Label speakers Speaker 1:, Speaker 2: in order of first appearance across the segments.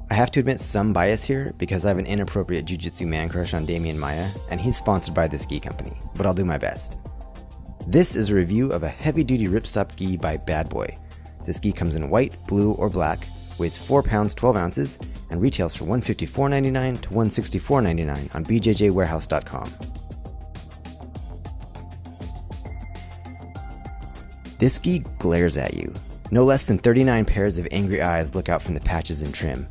Speaker 1: I have to admit some bias here because I have an inappropriate jiu-jitsu man crush on Damian Maia, and he's sponsored by this gi company, but I'll do my best. This is a review of a heavy-duty ripstop gi by Badboy. This gi comes in white, blue, or black, weighs 4 pounds 12 ounces, and retails for $154.99 to $164.99 on bjjwarehouse.com. This gi glares at you. No less than 39 pairs of angry eyes look out from the patches and trim.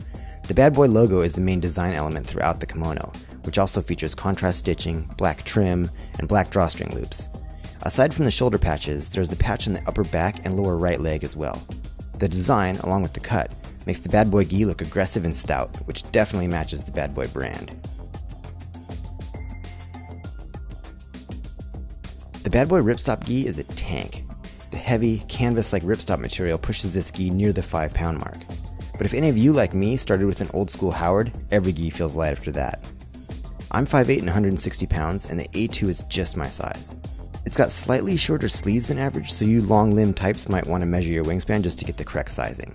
Speaker 1: The Badboy logo is the main design element throughout the kimono, which also features contrast stitching, black trim, and black drawstring loops. Aside from the shoulder patches, there is a patch on the upper back and lower right leg as well. The design, along with the cut, makes the Badboy gi look aggressive and stout, which definitely matches the Badboy brand. The Badboy ripstop gi is a tank. The heavy, canvas-like ripstop material pushes this gi near the 5-pound mark. But if any of you, like me, started with an old-school Howard, every gi feels light after that. I'm 5'8" and 160 pounds, and the A2 is just my size. It's got slightly shorter sleeves than average, so you long-limb types might want to measure your wingspan just to get the correct sizing.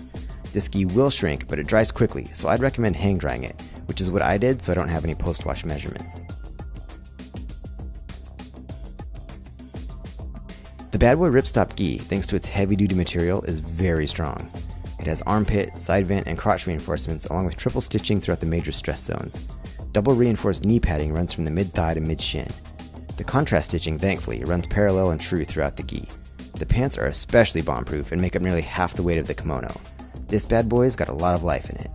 Speaker 1: This gi will shrink, but it dries quickly, so I'd recommend hang-drying it, which is what I did so I don't have any post-wash measurements. The Badboy ripstop gi, thanks to its heavy-duty material, is very strong. It has armpit, side vent, and crotch reinforcements along with triple stitching throughout the major stress zones. Double reinforced knee padding runs from the mid-thigh to mid-shin. The contrast stitching, thankfully, runs parallel and true throughout the gi. The pants are especially bomb-proof and make up nearly half the weight of the kimono. This bad boy's got a lot of life in it.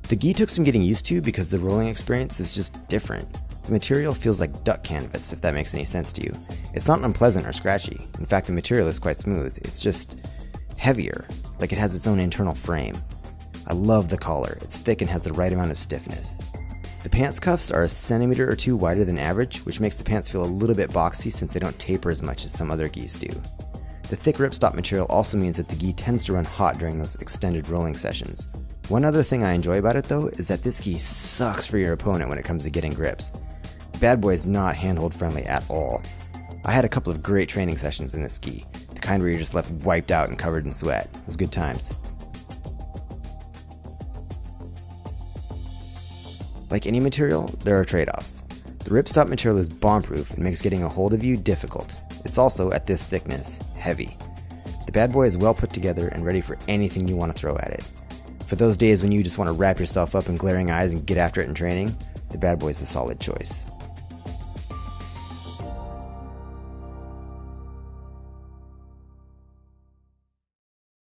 Speaker 1: The gi took some getting used to because the rolling experience is just different. The material feels like duck canvas, if that makes any sense to you. It's not unpleasant or scratchy. In fact, the material is quite smooth. It's just heavier, like it has its own internal frame. I love the collar. It's thick and has the right amount of stiffness. The pants cuffs are a centimeter or two wider than average, which makes the pants feel a little bit boxy since they don't taper as much as some other gis do. The thick ripstop material also means that the gi tends to run hot during those extended rolling sessions. One other thing I enjoy about it though is that this gi sucks for your opponent when it comes to getting grips. Badboy is not handhold friendly at all. I had a couple of great training sessions in this gi, the kind where you're just left wiped out and covered in sweat. It was good times. Like any material, there are trade-offs. The ripstop material is bomb-proof and makes getting a hold of you difficult. It's also, at this thickness, heavy. The Badboy is well put together and ready for anything you want to throw at it. For those days when you just want to wrap yourself up in glaring eyes and get after it in training, the Badboy is a solid choice.